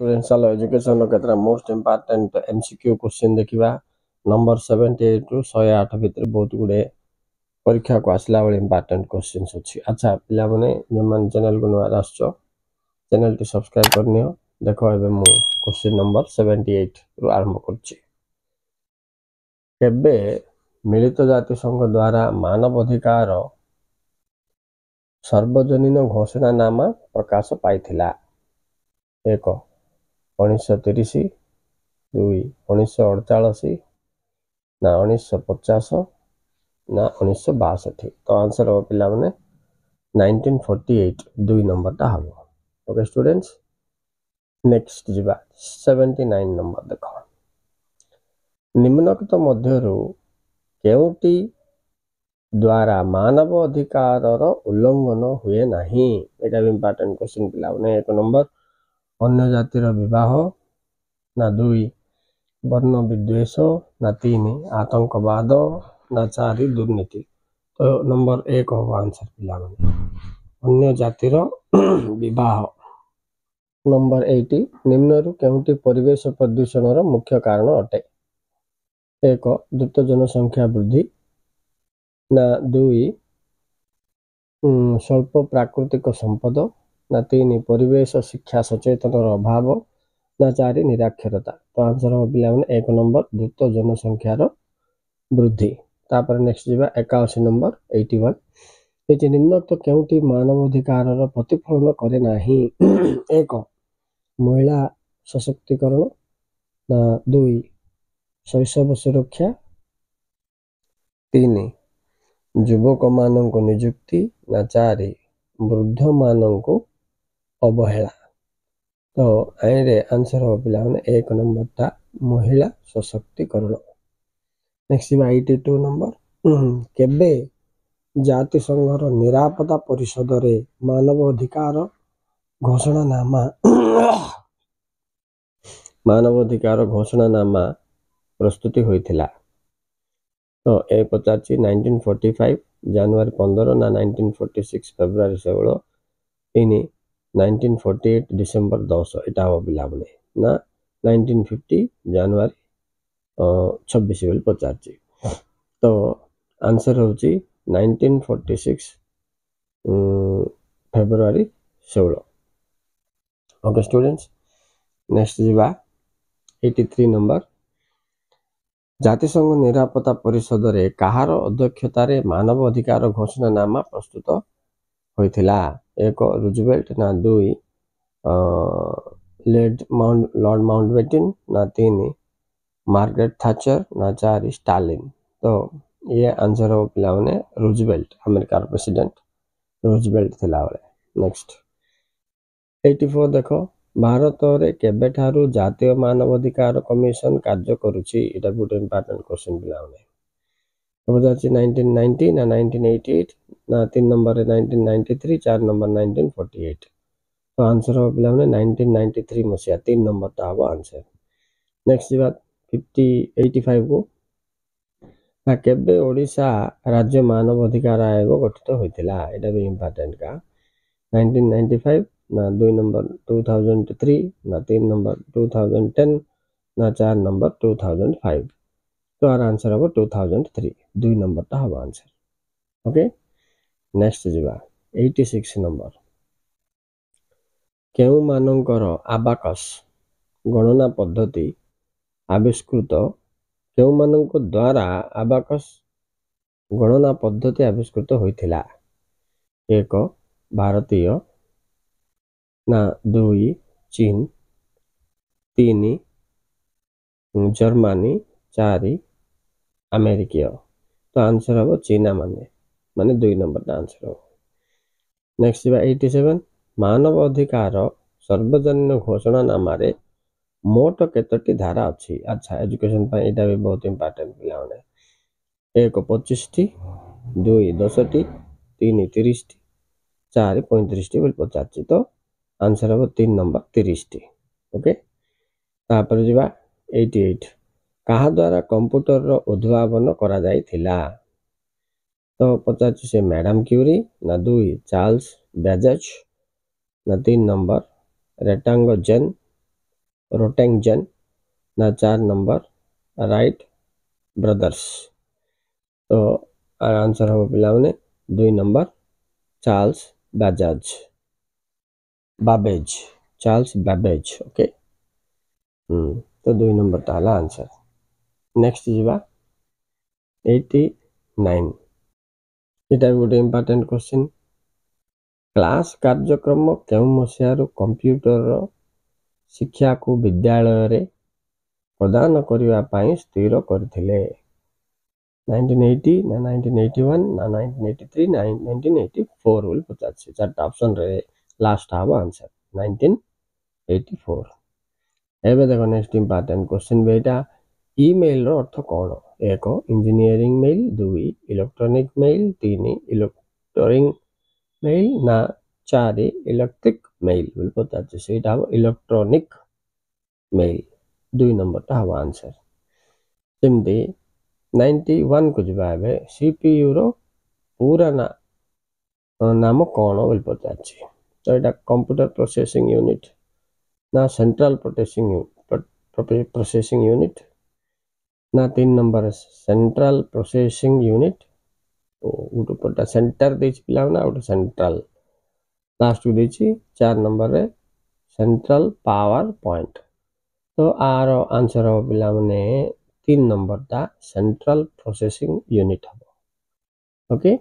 Students चलो education केतरा most important MCQ question देखिबा नंबर 78 टू 108 भितर बहुत गुडे परीक्षा को आसला वाले इंपोर्टेंट क्वेश्चंस अछि। अच्छा पिला माने जमन चैनल को नवा आसचो चैनल टी सब्सक्राइब करनियो। देखो एबे मु क्वेश्चन नंबर 78 रु आरंभ करछि। केबे मिलित जाति संघ द्वारा मानव अधिकार सार्वजनीन घोषणानामा प्रकाश पाइथिला। 1 1930 2 1948 ना 1950 ना 1962। तो आंसर हो पिला माने 1948 2 नंबर ता हबो। ओके स्टूडेंट्स नेक्स्ट जिबा 79 नंबर देखो। निम्नलिखित मध्यरु केउटी द्वारा मानव अधिकार उल्लंघन हुए नहीं। एटा इंपोर्टेंट क्वेश्चन पिला माने 1 नंबर अन्य जातिर विवाह ना 2 वर्ण विद्वेष ना 3 आतंकवाद ना 4 दुर्नीति। तो नंबर 1 हो आंसर पिला माने अन्य जातिर विवाह। नंबर 80 निम्नरु केउटी परिवेश प्रदूषण मुख्य कारण अटे। 1 द्रुत जनसंख्या वृद्धि ना 2 स्वल्प प्राकृतिक संपद ना 3 परिवेश शिक्षा सचेतन अभाव ना 4 निरक्षरता। तो आंसर हो पिला माने 1 नंबर द्रुत जनसंख्यार वृद्धि। तापर नेक्स्ट जिबा 81 नंबर 81 एति निम्नलिखित केउटी मानव अधिकार प्रतिफलन करे नाही। 1 महिला सशक्तिकरण ना 2 शैशव सुरक्षा 3 युवक मानक नियुक्ति ना 4 वृद्ध मानक अवहेला। तो आइरे आंसर हो पिला माने 1 नंबर ता महिला सशक्तिकरण। नेक्स्ट 82 नंबर केबे जाति संघर निरापत्ता परिषद रे मानव अधिकार घोषणानामा प्रस्तुति होइथिला। तो ए पचाची 1945 जनवरी 15 ना 1946 फेब्रुआरी 16 इनी 1948 डिसेंबर 10 एटा हो पिला माने ना 1950 जनवरी 26 बेल पचाची। तो आंसर होची 1946 फेब्रुआरी 16। ओके स्टूडेंट्स नेक्स्ट जिबा 83 नंबर जातिसंघ निरापत्ता परिषद रे कहार अध्यक्षता रे मानव अधिकार घोषणानामा प्रस्तुत होइथिला। 1 रूजवेल्ट ना 2 लॉर्ड माउंटबेटन ना 3 मार्गरेट थाचर ना 4 स्टालिन। तो ये आंसर हो पिला माने रूजवेल्ट अमेरिका प्रेसिडेंट रूजवेल्ट थिला वाले। नेक्स्ट 84 देखो भारत रे केबे ठारू जातीय मानव अधिकार कमिशन कार्य करूची। एटा गुड इंपोर्टेंट क्वेश्चन पिला माने तो जाची 1990 ना 1988 ना 3 नंबर रे 1993 4 नंबर 1948। तो आंसर हो पिला माने 1993 मसिया 3 नंबर ता हबो आंसर। नेक्स्ट बात 85 को ना केबे ओडिशा राज्य मानव अधिकार आयोग गठित होइथिला। एटा भी इंपोर्टेंट का 1995 ना 2 नंबर 2003 ना 3 नंबर 2010 ना 4 नंबर 2005। तो आर आंसर हबो 2003 2 नंबर ता हबो आंसर। ओके नेक्स्ट जिबा 86 नंबर केउ मानकर आबाकस गणना पद्धति आविष्कृत केउ मानक द्वारा आबाकस गणना पद्धति आविष्कृत होइथिला। 1 भारतीय ना 2 चीन 3 जर्मनी 4 अमेरिकीय। तो आंसर हबो चीना माने 2 नंबर ता आंसर हो। नेक्स्ट 87 मानव अधिकार सार्वजनीन घोषणानामा रे मोट केतोटी धारा अछि। अच्छा एजुकेशन पर एटा भी बहुत इंपोर्टेंट पिला माने 1 25 टी 2 10 टी 3 30 टी 4 35 टी बोल 50। तो आंसर हबो 3 नंबर 30 टी। ओके तापर जिबा 88 कहा द्वारा कंप्यूटर रो उद्भावन करा जाई थिला। तो 50 से मैडम क्यूरी ना 2 चार्ल्स बेजेज ना 3 नंबर रेटांगो जेन रोटेंगजन ना 4 नंबर राइट ब्रदर्स। तो आंसर हम पे 2 number Charles Babbage Charles Babbage. Okay तो 2 नंबर ताला आंसर। नेक्स्ट जीवा 89 एटा गोटे इंपोर्टेंट क्वेश्चन क्लास कार्यक्रम केउ मसियारू कंप्यूटर शिक्षा को विद्यालय रे प्रदान करने पाई स्थिर करथिले 1980 ना 1981 ना 1983 ना 1984 बोल पचास चारटा ऑप्शन रे लास्ट हबो आंसर 1984। एबे देखो नेक्स्ट इंपोर्टेंट क्वेश्चन बेटा ईमेल रो अर्थ कोन? एक engineering mail, 2 electronic mail, 3 electronic mail ना 4 इलेक्ट्रिक मेल बोल पचास सेटा हबो इलेक्ट्रॉनिक मेल 2 नंबर ता हबो आंसर। सेमती 91 को जब सीपीयू रो पूरा नाम कौन बोल पचार तो यहाँ कंप्यूटर प्रोसेसिंग यूनिट ना सेंट्रल प्रोसेसिंग यूनिट ना 3 नंबर सेंट्रल प्रोसेसिंग यूनिट गोटे सेंटर पिला ना गोटे सेंट्रल लास्ट को देछि 4 नंबर रे सेंट्रल पावर पॉइंट। तो आर आंसर हो पिला माने 3 नंबर ता सेंट्रल प्रोसेसिंग यूनिट हम। ओके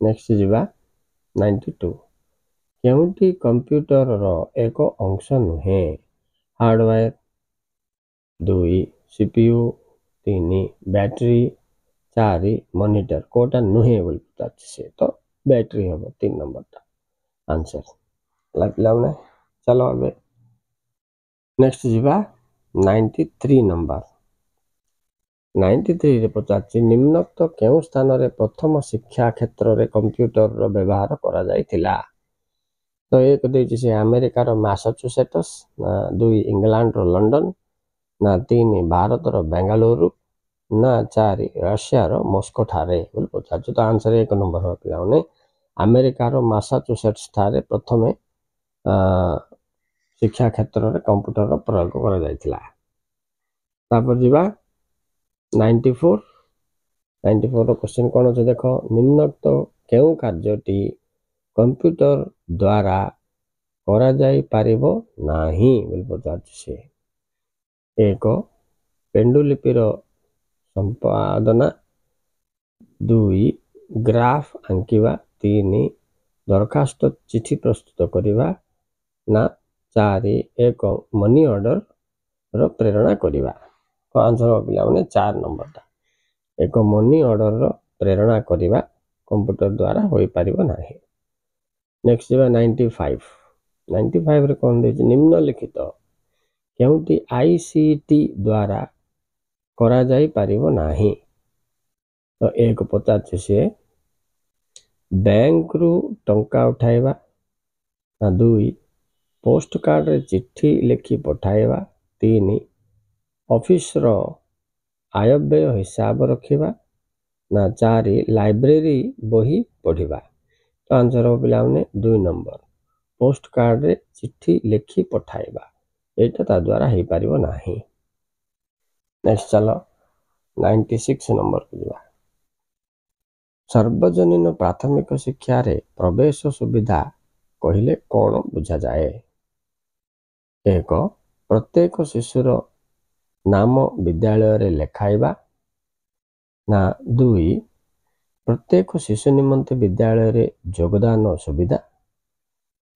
नेक्स्ट जीवा 92 केउटी कंप्यूटर रो एक अंश नुहे हार्डवेयर 2 सीपीयू 3 बैटरी 4 मॉनिटर कोटा नुहे बोल से तो बैटरी हम 3 नंबर ता आंसर लगला ने। चलो अबे नेक्स्ट जीवा 93 नंबर 93 रे पचार निम्नोक्त केउ स्थान रे प्रथम शिक्षा क्षेत्र रे कंप्यूटर रो व्यवहार करा जायतिला? तो एक देछि से अमेरिका रो मैसाचुसेट्स ना 2 इंग्लैंड रो लंडन ना 3 भारत रो बेंगलुरु ना 4 रशिया रो मॉस्को ठारे बोल पचार। तो आंसर 1 नंबर हो पिला ने अमेरिका रो मैसाचुसेट्स ठारे प्रथमे शिक्षा क्षेत्र रे कंप्यूटर रो प्रयोग करा जायतिला। तापर जीवा 94 रो क्वेश्चन कोन अछि देखो निम्नोक्त केउ कार्यटी कंप्यूटर द्वारा करा जाय पारिबो नाही बोल पचार से एक पेंडुलिपि रो संपादना 2 ग्राफ आंकिवा 3 दरखास्त चिठी प्रस्तुत करिवा ना 4 एक मनी ऑर्डर रो प्रेरणा करिवा। तो आंसर हो पिला माने 4 नंबर ता एक मनी ऑर्डर रो प्रेरणा करिवा कंप्यूटर द्वारा होई पारिबो नाही। नेक्स्ट जीवा 95 रे कोन दे निम्नलिखित केउटी आईसीटी द्वारा करा जाय पारिबो नाही? तो एक पचार से बैंक रु टंका उठाइबा ना 2 पोस्ट कार्ड रे चिट्ठी लिखि पठाइबा 3 ऑफिस रो आय व्यय हिसाब रखिबा ना 4 लाइब्रेरी बही पढ़िबा। तो आंसर हो पिला माने 2 नंबर पोस्ट कार्ड रे चिट्ठी लिखि पठाइबा एटा ता द्वारा हे पारिबो नाही। नेक्स्ट चलो 96 नंबर को जीवा सार्वजनिक प्राथमिक शिक्षा रे प्रवेश सुविधा कहिले कोन बुझा जाए? एक प्रत्येक शिशुर नाम विद्यालय रे लेखाइबा ना 2 प्रत्येक शिशु निमंते विद्यालय रे योगदान सुविधा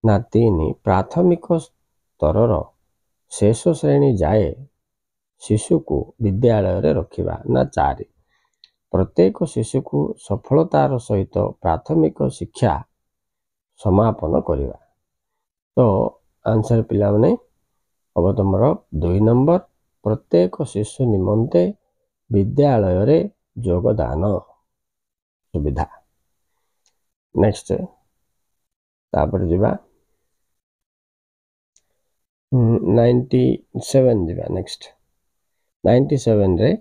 ना 3 प्राथमिक स्तर रो शेष श्रेणी जाए शिशु को विद्यालय रे रखिबा ना 4 प्रत्येक शिशु को सफलतार सहित प्राथमिक शिक्षा समापन करिबा। तो आंसर पिला माने अब तुमर 2 नंबर प्रत्येक शिशु निमंते विद्यालय रे योगदान सुविधा। नेक्स्ट तापर जीवा 97 जीवा नेक्स्ट 97 रे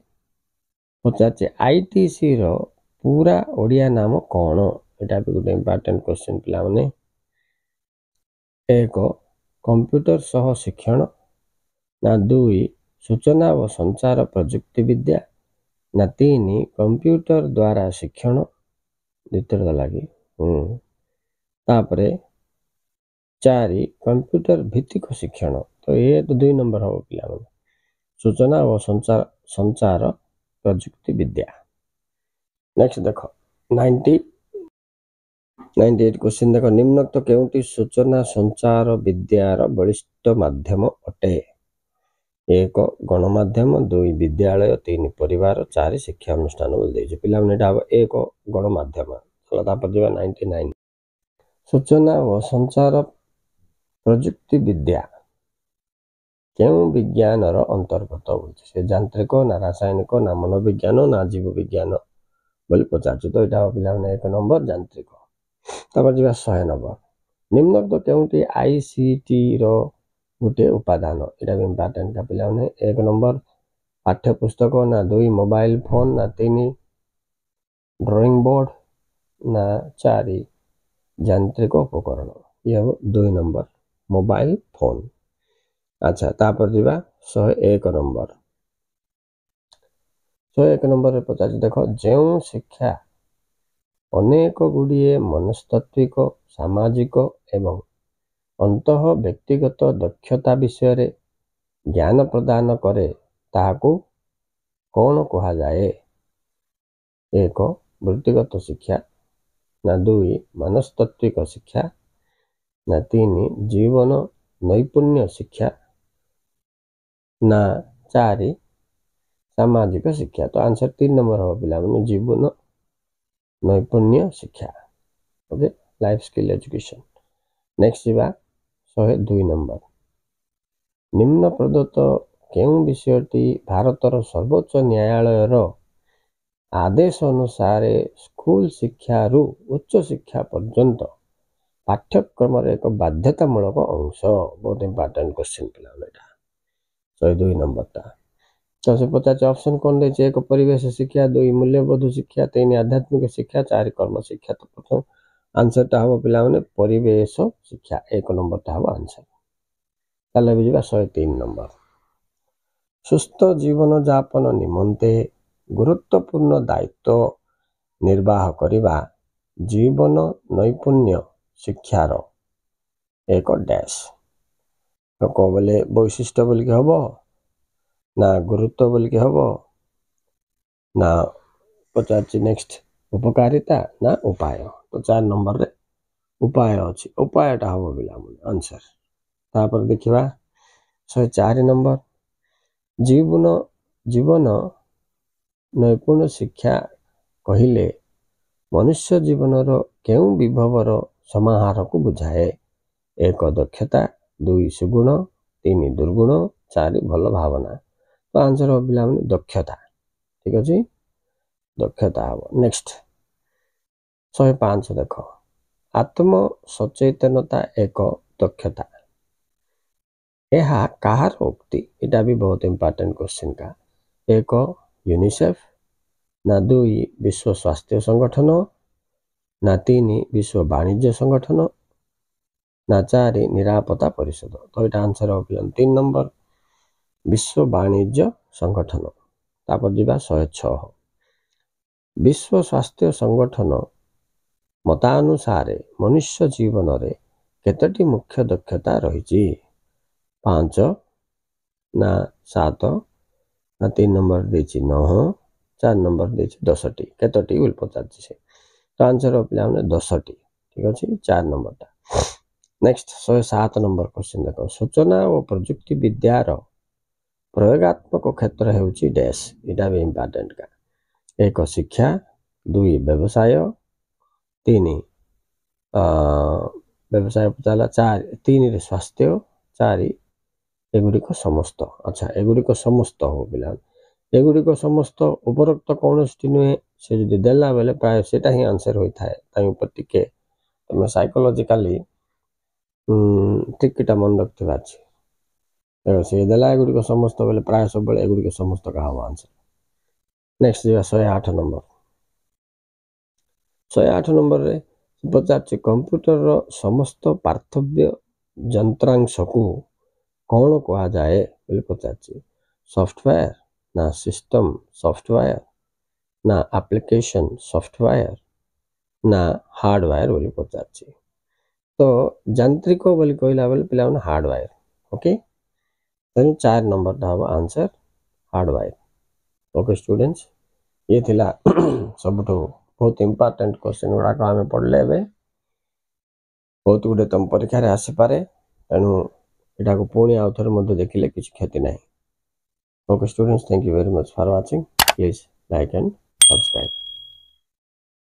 पचाचे आईटीसी रो पूरा ओडिया नाम कोन? एटा भी गोटे इंपोर्टेंट क्वेश्चन पिला माने एक कंप्यूटर सह शिक्षण ନା 2 ସୂଚନା ଓ ସଞ୍ଚାର ପ୍ରଯୁକ୍ତି ବିଦ୍ୟା, ନା 3 କମ୍ପ୍ୟୁଟର ଦ୍ୱାରା ଶିକ୍ଷଣ, ଦ୍ୱିତୀୟ ଲାଗି ତାପରେ 4 କମ୍ପ୍ୟୁଟର ଭିତ୍ତିକ ଶିକ୍ଷଣ। ତ ଏ 2 ନମ୍ବର ହେବ ପିଲାମାନେ, ସୂଚନା ଓ ସଞ୍ଚାର ପ୍ରଯୁକ୍ତି ବିଦ୍ୟା। ନେକ୍ସଟ ଦେଖ 98 क्वेश्चन देख, निम्नोक्त केउंटी सूचना संचार विद्यार बलिष्ठ माध्यम अटे? 1 गणमाध्यम, 2 विद्यालय, 3 परिवार, 4 शिक्षा अनुष्ठान बोल देछि पिला माने एटा 1 गणमाध्यम। चलो तापर जेबा 99 सूचना और संचार प्रयुक्ति विद्या केउ विज्ञान अंतर्गत होछि? से यांत्रिक ना रासायनिक ना मनोविज्ञान ना जीव विज्ञान बोली पचारछि। तो एटा पिला माने 1 नंबर यांत्रिक। तापर जेबा 100 नंबर, निम्नोक्त केउंटी आईसीटी रो गोटे उपादान? एटा भी इंपोर्टेंट का पिला माने 1 नंबर पाठ्य पुस्तक ना 2 मोबाइल फोन ना 3 ड्राइंग बोर्ड ना 4 यांत्रिक उपकरण। ये 2 नंबर मोबाइल फोन। अच्छा तापर जीवा 101 नंबर, 101 नंबर रे पचार देखो, जेउ शिक्षा अनेक गुड़िए मनस्तात्विक सामाजिक एवं अंतः व्यक्तिगत दक्षता विषय ज्ञान प्रदान करे ताहाकू कौन कहा जाए? 1 वृत्तिगत शिक्षा, ना 2 मनस्तात्विक शिक्षा, ना 3 जीवन नैपुण्य शिक्षा, ना 4 सामाजिक शिक्षा। तो आंसर 3 नंबर हो पिला माने जीवन नैपुण्य शिक्षा। Okay, life skill education. Next जीवा 102 नंबर, निम्न प्रदत्त केउ विषयटी भारतर सर्वोच्च न्यायालय रो आदेश अनुसार स्कूल शिक्षा रु उच्च शिक्षा पर्यंत पाठ्यक्रम एक बाध्यतामूलक अंश? बहुत इंपोर्टेंट क्वेश्चन पिला एटा 102 नंबर ता। तो से 50 ऑप्शन कौन दे? 1 परिवेश शिक्षा, 2 मूल्यबोध शिक्षा, 3 आध्यात्मिक शिक्षा, 4 कर्म शिक्षा। तो प्रथम आंसर ता हो पिला माने परिवेश शिक्षा, 1 नंबर ता हो आंसर। ताले बुझिबा 103 नंबर, सुस्थ जीवन यापन निमंते गुरुत्वपूर्ण दायित्व निर्वाह करिबा जीवन नैपुण्य शिक्षार एक डैश। तो को बोले वैशिष्ट बोल के हबो, ना गुरुत्व बोल के हबो, ना पचाची नेक्स्ट उपकारिता, ना उपाय। तो 4 नंबर रे उपाय अछि, उपायटा हबो बिला आंसर। तापर देखिबा 104 नंबर, जीवन नैपुण्य शिक्षा कहिले मनुष्य जीवनर केउ विभवर समाहार को बुझाए? 1 दक्षता, 2 सुगुण, 3 दुर्गुण, 4 भल भावना। तो आंसर हो पिला माने दक्षता। ठीक अछि, दक्षता हबो। नेक्स्ट 105 देखो, आत्म सचेतनता एक दक्षता, यह कहार उक्ति? एटा भी बहुत इंपोर्टेंट क्वेश्चन का। 1 यूनिसेफ, ना 2 विश्व स्वास्थ्य संगठन, ना 3 विश्व वाणिज्य संगठन, ना 4 निरापत्ता परिषद। तो एटा आंसर हो 3 नंबर विश्व वाणिज्य संगठन। तापर जीवा 106, विश्व स्वास्थ्य संगठन मतानुसार मनुष्य जीवन रे केतटी मुख्य दक्षता रही? 5 ना 7 ना 3 नंबर देछि 9, 4 नंबर देछि 10टी। केतटी बोल पचारछि से। तो आंसर हो पिला माने 10टी। ठीक अछि, 4 नंबर ता। नेक्स्ट 107 नंबर क्वेश्चन देखो, सूचना और प्रयुक्ति विद्यार प्रयोगात्मक क्षेत्र हेउछि डैश? एटा भी इंपोर्टेंट का। 1 शिक्षा, 2 व्यवसाय, 3 व्यवसाय पचाला, 4 3 रे स्वास्थ्य, 4 एगुड़िक समस्त। अच्छा एगुड़िक समस्त हो पिला, एगुड़िक समस्त उपरोक्त कौनसी नुहे से जदि देला बेले प्राय सेटा ही आंसर होता है। ताई ऊपर टिके तमे साइकोलॉजिकली टिकटा मन रखथिबा अछि। से देला एगुड़िक समस्त बेले प्राय सब बेले एगुड़िक समस्त का हो आंसर। नेक्स्ट जेबा 108 नंबर, 108 नंबर रे पचारछि कंप्यूटर रो समस्त पार्थव्य यंत्रांश को कौन कहा जाए बोली पचार सॉफ्टवेयर ना सिस्टम सॉफ्टवेयर ना एप्लिकेशन सॉफ्टवेयर ना हार्डवेयर बोली पचार तो यांत्रिक बोली कहला बेले पिला हार्डवेयर ओके तेणु 4 नंबर टा हम आंसर हार्डवेयर ओके स्टूडेंट्स ये थिला सब बहुत इंपोर्टेंट क्वेश्चन गुड़ाक आम पढ़ले बहुत गुटे तुम परीक्षा आसीपे तेणु यहाँ को पुणी आउ थे देखिले किसी क्षति ना okay students thank you very much for watching please like and subscribe.